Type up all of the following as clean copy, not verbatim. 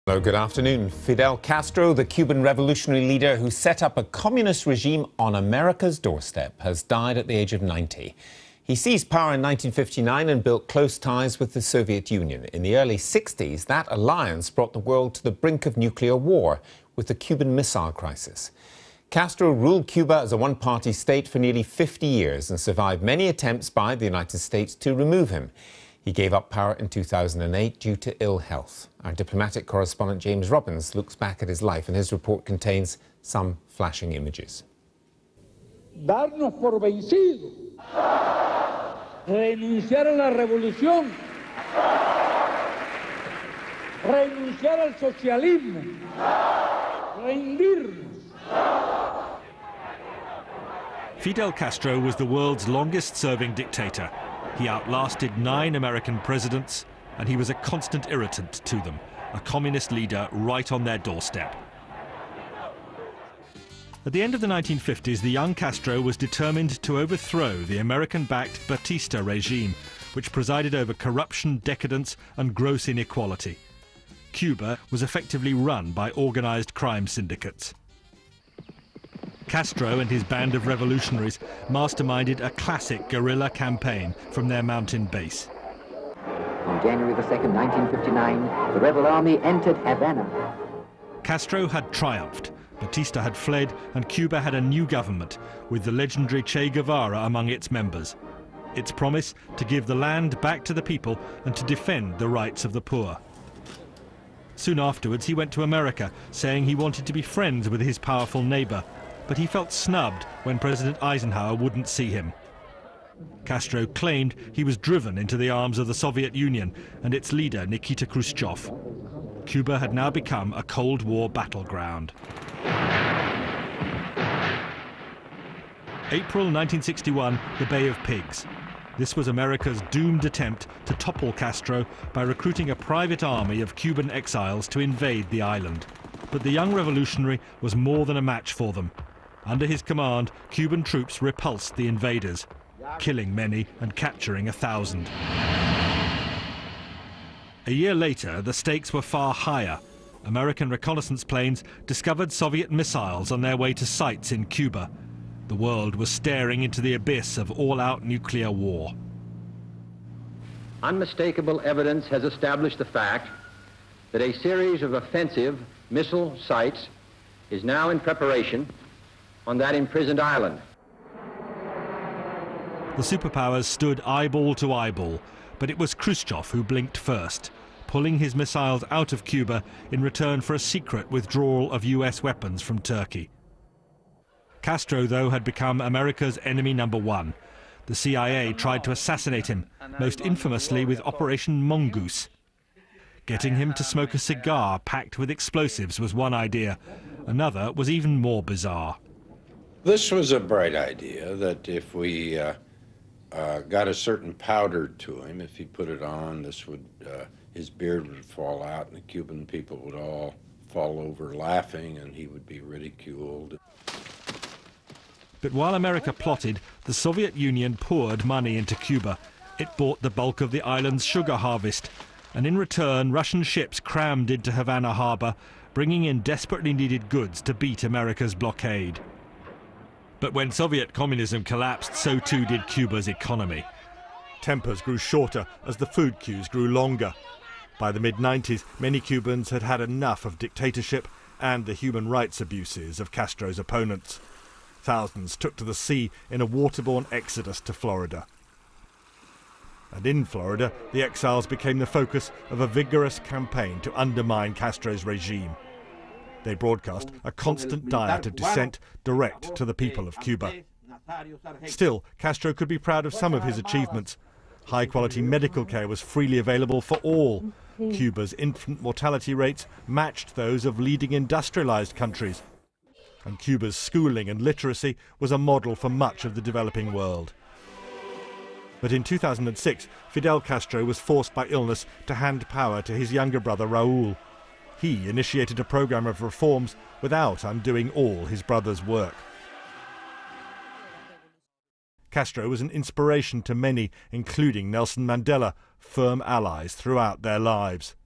Hello, good afternoon. Fidel Castro, the Cuban revolutionary leader who set up a communist regime on America's doorstep, has died at the age of 90. He seized power in 1959 and built close ties with the Soviet Union. In the early 60s, that alliance brought the world to the brink of nuclear war with the Cuban Missile Crisis. Castro ruled Cuba as a one-party state for nearly 50 years and survived many attempts by the United States to remove him. He gave up power in 2008 due to ill health. Our diplomatic correspondent James Robbins looks back at his life, and his report contains some flashing images. Darnos por vencidos, renunciar a la revolución, renunciar al socialismo, rendirnos. Fidel Castro was the world's longest-serving dictator. He outlasted 9 American presidents, and he was a constant irritant to them, a communist leader right on their doorstep. At the end of the 1950s, the young Castro was determined to overthrow the American-backed Batista regime, which presided over corruption, decadence, and gross inequality. Cuba was effectively run by organized crime syndicates. Castro and his band of revolutionaries masterminded a classic guerrilla campaign from their mountain base. On January 2nd, 1959, the rebel army entered Havana. Castro had triumphed, Batista had fled, and Cuba had a new government, with the legendary Che Guevara among its members. Its promise to give the land back to the people and to defend the rights of the poor. Soon afterwards, he went to America, saying he wanted to be friends with his powerful neighbor, but he felt snubbed when President Eisenhower wouldn't see him. Castro claimed he was driven into the arms of the Soviet Union and its leader, Nikita Khrushchev. Cuba had now become a Cold War battleground. April 1961, the Bay of Pigs. This was America's doomed attempt to topple Castro by recruiting a private army of Cuban exiles to invade the island. But the young revolutionary was more than a match for them. Under his command, Cuban troops repulsed the invaders, killing many and capturing 1,000. A year later, the stakes were far higher. American reconnaissance planes discovered Soviet missiles on their way to sites in Cuba. The world was staring into the abyss of all-out nuclear war. Unmistakable evidence has established the fact that a series of offensive missile sites is now in preparation on that imprisoned island. The superpowers stood eyeball to eyeball, but it was Khrushchev who blinked first, pulling his missiles out of Cuba in return for a secret withdrawal of US weapons from Turkey. Castro, though, had become America's enemy number one. The CIA tried to assassinate him, most infamously with Operation Mongoose. Getting him to smoke a cigar packed with explosives was one idea. Another was even more bizarre. This was a bright idea, that if we got a certain powder to him, if he put it on, his beard would fall out and the Cuban people would all fall over laughing and he would be ridiculed. But while America plotted, the Soviet Union poured money into Cuba. It bought the bulk of the island's sugar harvest, and in return, Russian ships crammed into Havana harbor, bringing in desperately needed goods to beat America's blockade. But when Soviet communism collapsed, so too did Cuba's economy. Tempers grew shorter as the food queues grew longer. By the mid-90s, many Cubans had had enough of dictatorship and the human rights abuses of Castro's opponents. Thousands took to the sea in a waterborne exodus to Florida. And in Florida, the exiles became the focus of a vigorous campaign to undermine Castro's regime. They broadcast a constant diet of dissent direct to the people of Cuba. Still, Castro could be proud of some of his achievements. High-quality medical care was freely available for all. Cuba's infant mortality rates matched those of leading industrialized countries. And Cuba's schooling and literacy was a model for much of the developing world. But in 2006, Fidel Castro was forced by illness to hand power to his younger brother Raúl. He initiated a program of reforms without undoing all his brother's work. Castro was an inspiration to many, including Nelson Mandela, firm allies throughout their lives.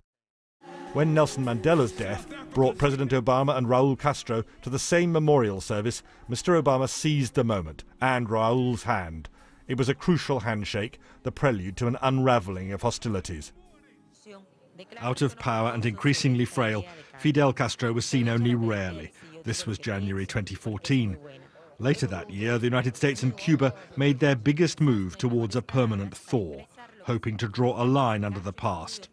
When Nelson Mandela's death brought President Obama and Raul Castro to the same memorial service, Mr. Obama seized the moment and Raul's hand. It was a crucial handshake, the prelude to an unravelling of hostilities. Out of power and increasingly frail, Fidel Castro was seen only rarely. This was January 2014. Later that year, the United States and Cuba made their biggest move towards a permanent thaw, hoping to draw a line under the past.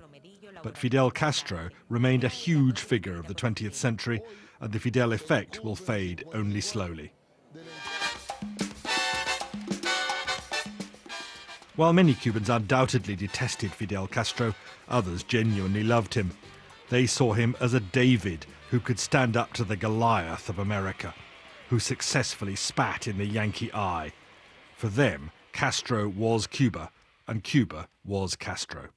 But Fidel Castro remained a huge figure of the 20th century, and the Fidel effect will fade only slowly. While many Cubans undoubtedly detested Fidel Castro, others genuinely loved him. They saw him as a David who could stand up to the Goliath of America, who successfully spat in the Yankee eye. For them, Castro was Cuba, and Cuba was Castro.